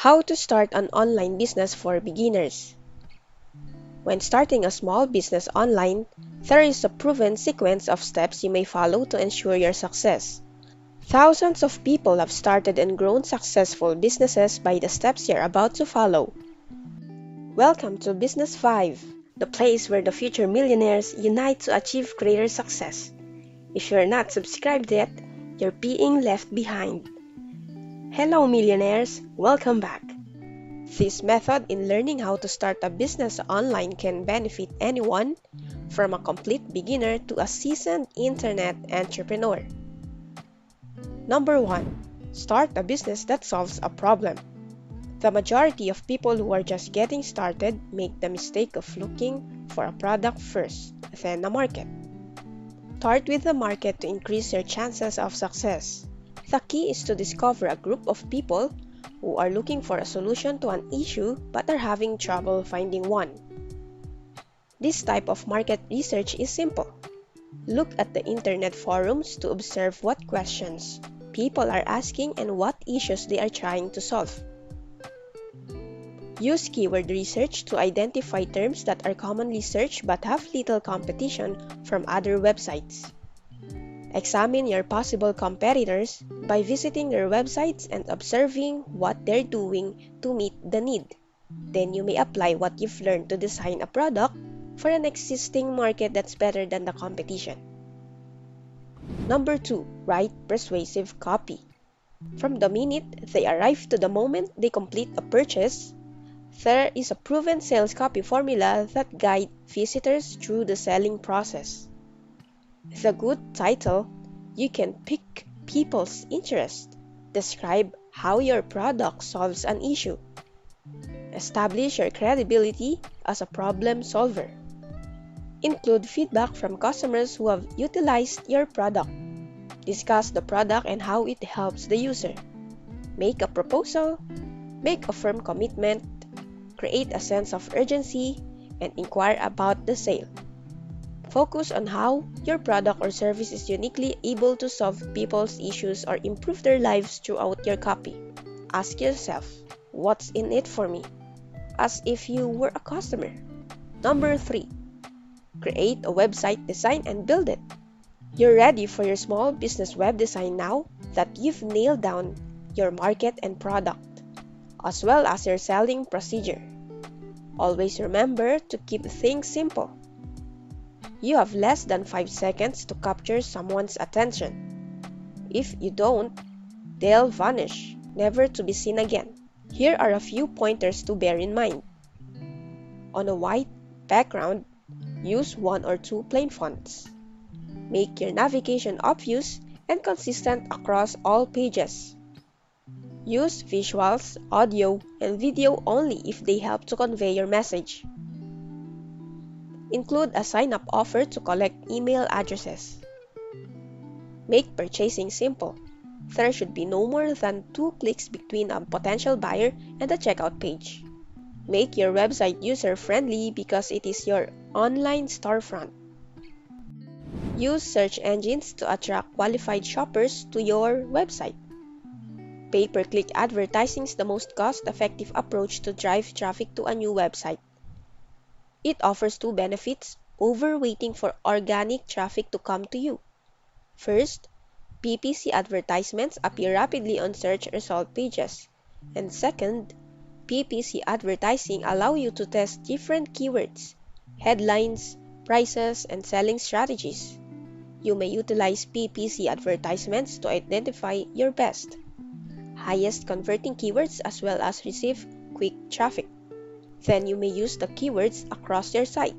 How to start an online business for beginners. When starting a small business online, there is a proven sequence of steps you may follow to ensure your success. Thousands of people have started and grown successful businesses by the steps you're about to follow. Welcome to Business 5, the place where the future millionaires unite to achieve greater success. If you're not subscribed yet, you're being left behind. Hello millionaires, welcome back. This method in learning how to start a business online can benefit anyone, from a complete beginner to a seasoned internet entrepreneur. Number 1. Start a business that solves a problem. The majority of people who are just getting started make the mistake of looking for a product first, then a market. Start with the market to increase your chances of success. The key is to discover a group of people who are looking for a solution to an issue but are having trouble finding one. This type of market research is simple. Look at the internet forums to observe what questions people are asking and what issues they are trying to solve. Use keyword research to identify terms that are commonly searched but have little competition from other websites. Examine your possible competitors by visiting their websites and observing what they're doing to meet the need. Then you may apply what you've learned to design a product for an existing market that's better than the competition. Number 2. Write persuasive copy. From the minute they arrive to the moment they complete a purchase, there is a proven sales copy formula that guides visitors through the selling process. With a good title, you can pique people's interest, describe how your product solves an issue, establish your credibility as a problem solver, include feedback from customers who have utilized your product, discuss the product and how it helps the user, make a proposal, make a firm commitment, create a sense of urgency, and inquire about the sale. Focus on how your product or service is uniquely able to solve people's issues or improve their lives throughout your copy. Ask yourself, what's in it for me? As if you were a customer. Number 3. Create a website design and build it. You're ready for your small business web design now that you've nailed down your market and product, as well as your selling procedure. Always remember to keep things simple. You have less than 5 seconds to capture someone's attention. If you don't, they'll vanish, never to be seen again. Here are a few pointers to bear in mind. On a white background, use 1 or 2 plain fonts. Make your navigation obvious and consistent across all pages. Use visuals, audio, and video only if they help to convey your message. Include a sign-up offer to collect email addresses. Make purchasing simple. There should be no more than 2 clicks between a potential buyer and the checkout page. Make your website user-friendly because it is your online storefront. Use search engines to attract qualified shoppers to your website. Pay-per-click advertising is the most cost-effective approach to drive traffic to a new website. It offers 2 benefits over waiting for organic traffic to come to you. First, PPC advertisements appear rapidly on search result pages. And second, PPC advertising allow you to test different keywords, headlines, prices, and selling strategies. You may utilize PPC advertisements to identify your best, highest converting keywords as well as receive quick traffic. Then you may use the keywords across your site,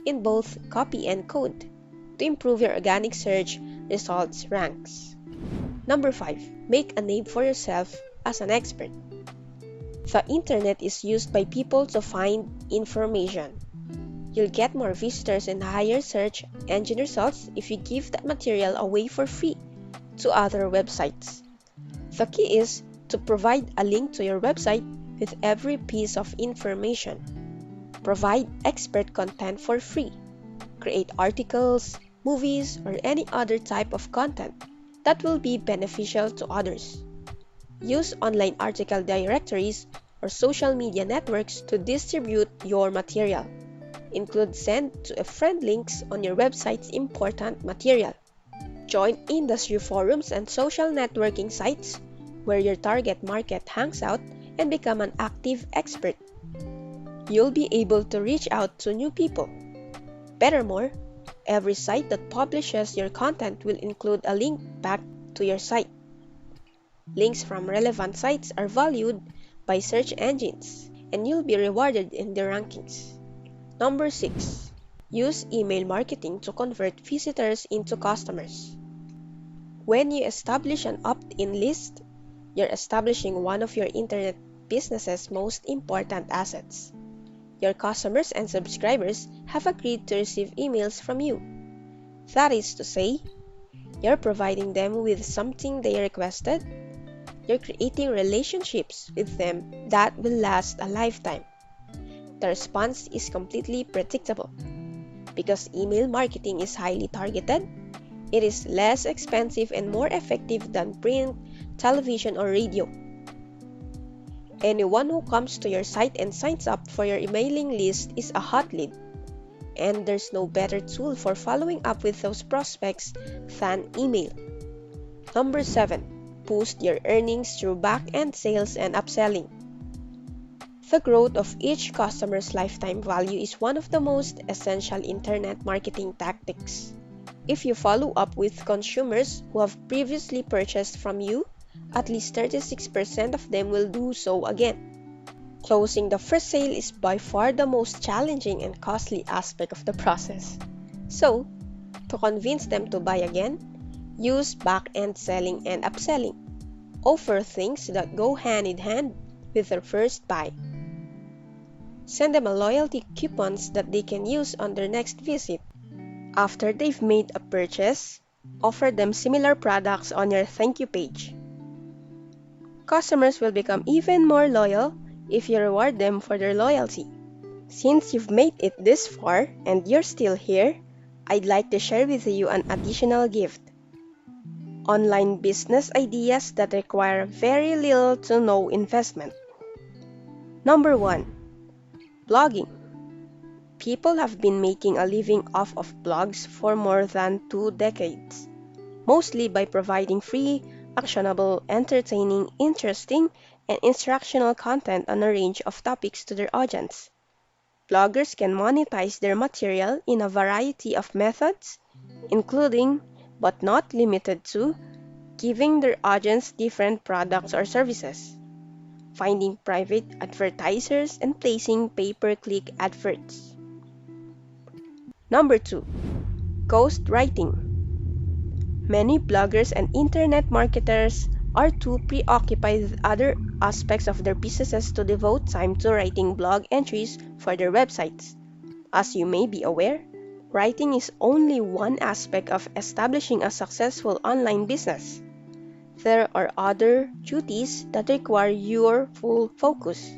in both copy and code, to improve your organic search results ranks. Number 5. Make a name for yourself as an expert. The internet is used by people to find information. You'll get more visitors and higher search engine results if you give that material away for free to other websites. The key is to provide a link to your website with every piece of information. Provide expert content for free. Create articles, movies, or any other type of content that will be beneficial to others. Use online article directories or social media networks to distribute your material. Include send to a friend links on your website's important material. Join industry forums and social networking sites where your target market hangs out and become an active expert. You'll be able to reach out to new people. Furthermore, every site that publishes your content will include a link back to your site. Links from relevant sites are valued by search engines, and you'll be rewarded in their rankings. Number 6. Use email marketing to convert visitors into customers. When you establish an opt-in list, you're establishing one of your internet business's most important assets. Your customers and subscribers have agreed to receive emails from you. That is to say, you're providing them with something they requested. You're creating relationships with them that will last a lifetime. The response is completely predictable. Because email marketing is highly targeted, it is less expensive and more effective than print, television, or radio. Anyone who comes to your site and signs up for your emailing list is a hot lead, and there's no better tool for following up with those prospects than email. Number 7. Boost your earnings through back-end sales and upselling. The growth of each customer's lifetime value is one of the most essential internet marketing tactics. If you follow up with consumers who have previously purchased from you, at least 36% of them will do so again. Closing the first sale is by far the most challenging and costly aspect of the process. So, to convince them to buy again, use back-end selling and upselling. Offer things that go hand in hand with their first buy. Send them a loyalty coupons that they can use on their next visit. After they've made a purchase, offer them similar products on your thank you page. Customers will become even more loyal if you reward them for their loyalty. Since you've made it this far and you're still here, I'd like to share with you an additional gift. Online business ideas that require very little to no investment. Number 1. Blogging. People have been making a living off of blogs for more than 2 decades, mostly by providing free, actionable, entertaining, interesting, and instructional content on a range of topics to their audience. Bloggers can monetize their material in a variety of methods, including, but not limited to, giving their audience different products or services, finding private advertisers, and placing pay-per-click adverts. Number 2. Ghostwriting. Many bloggers and internet marketers are too preoccupied with other aspects of their businesses to devote time to writing blog entries for their websites. As you may be aware, writing is only one aspect of establishing a successful online business. There are other duties that require your full focus.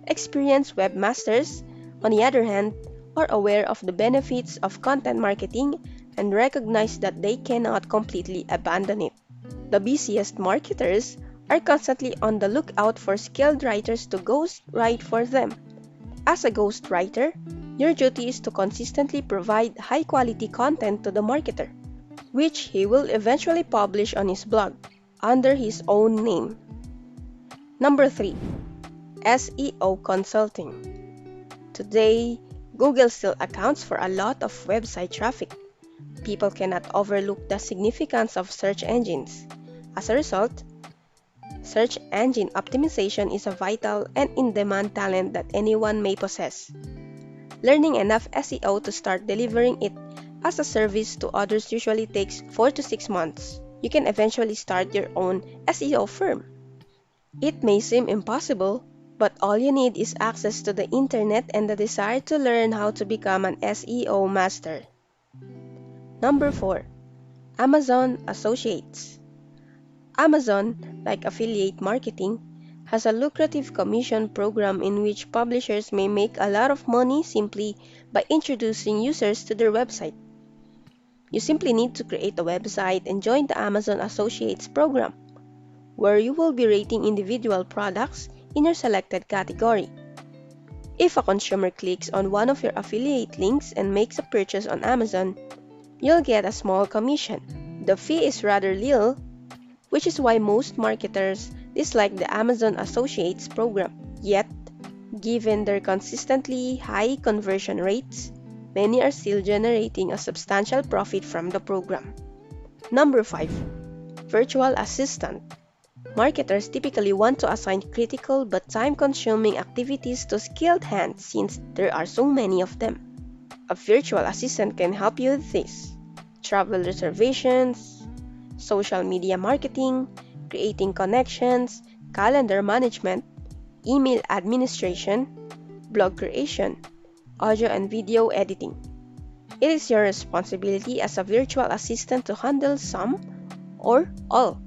Experienced webmasters, on the other hand, are aware of the benefits of content marketing and recognize that they cannot completely abandon it. The busiest marketers are constantly on the lookout for skilled writers to ghostwrite for them. As a ghostwriter, your duty is to consistently provide high-quality content to the marketer, which he will eventually publish on his blog under his own name. Number 3. SEO consulting. Today, Google still accounts for a lot of website traffic. People cannot overlook the significance of search engines. As a result, search engine optimization is a vital and in-demand talent that anyone may possess. Learning enough SEO to start delivering it as a service to others usually takes 4 to 6 months. You can eventually start your own SEO firm. It may seem impossible, but all you need is access to the internet and the desire to learn how to become an SEO master. Number 4. Amazon Associates. Amazon, like affiliate marketing, has a lucrative commission program in which publishers may make a lot of money simply by introducing users to their website. You simply need to create a website and join the Amazon Associates program. where you will be rating individual products in your selected category. If a consumer clicks on one of your affiliate links and makes a purchase on Amazon, you'll get a small commission. The fee is rather little, which is why most marketers dislike the Amazon Associates program. Yet, given their consistently high conversion rates, many are still generating a substantial profit from the program. Number 5. Virtual Assistant. Marketers typically want to assign critical but time-consuming activities to skilled hands since there are so many of them. A virtual assistant can help you with this: travel reservations, social media marketing, creating connections, calendar management, email administration, blog creation, audio and video editing. It is your responsibility as a virtual assistant to handle some or all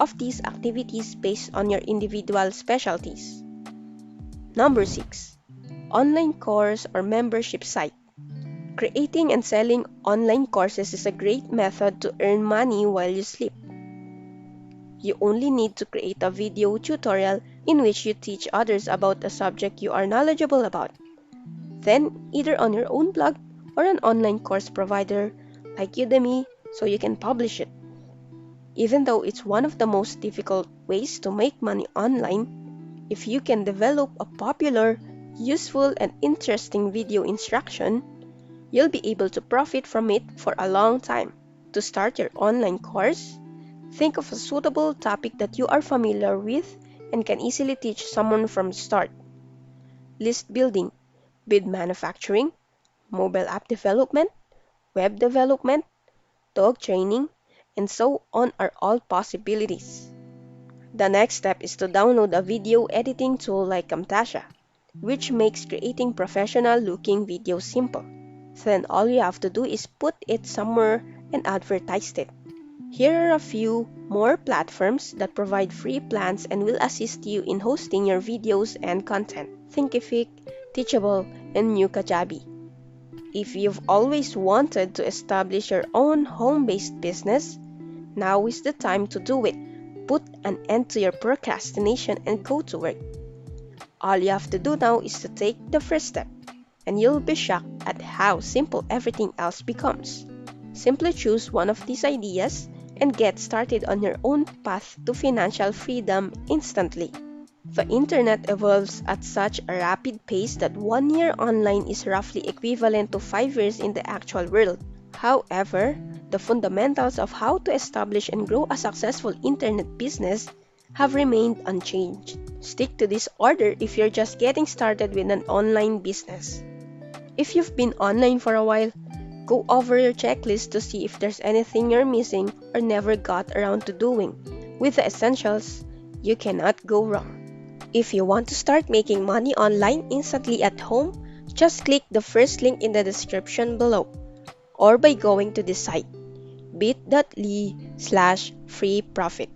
of these activities based on your individual specialties. Number 6. Online course or membership site. Creating and selling online courses is a great method to earn money while you sleep. You only need to create a video tutorial in which you teach others about a subject you are knowledgeable about. Then, either on your own blog or an online course provider like Udemy, so you can publish it. Even though it's one of the most difficult ways to make money online, if you can develop a popular, useful, and interesting video instruction, you'll be able to profit from it for a long time. To start your online course, think of a suitable topic that you are familiar with and can easily teach someone from the start. List building, bid manufacturing, mobile app development, web development, dog training, and so on are all possibilities. The next step is to download a video editing tool like Camtasia, which makes creating professional-looking videos simple. Then all you have to do is put it somewhere and advertise it. Here are a few more platforms that provide free plans and will assist you in hosting your videos and content: Thinkific, Teachable, and Kajabi. If you've always wanted to establish your own home-based business, now is the time to do it. Put an end to your procrastination and go to work. All you have to do now is to take the first step, and you'll be shocked at how simple everything else becomes. Simply choose one of these ideas and get started on your own path to financial freedom instantly. The internet evolves at such a rapid pace that 1 year online is roughly equivalent to 5 years in the actual world. However, the fundamentals of how to establish and grow a successful internet business have remained unchanged. Stick to this order if you're just getting started with an online business. If you've been online for a while, go over your checklist to see if there's anything you're missing or never got around to doing. With the essentials, you cannot go wrong. If you want to start making money online instantly at home, just click the first link in the description below, or by going to the site bit.ly/freeprofit.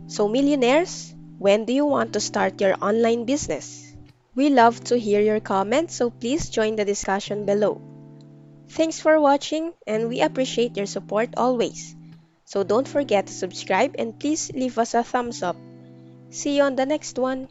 So millionaires, when do you want to start your online business? We love to hear your comments, so please join the discussion below. Thanks for watching, and we appreciate your support always. So don't forget to subscribe and please leave us a thumbs up. See you on the next one.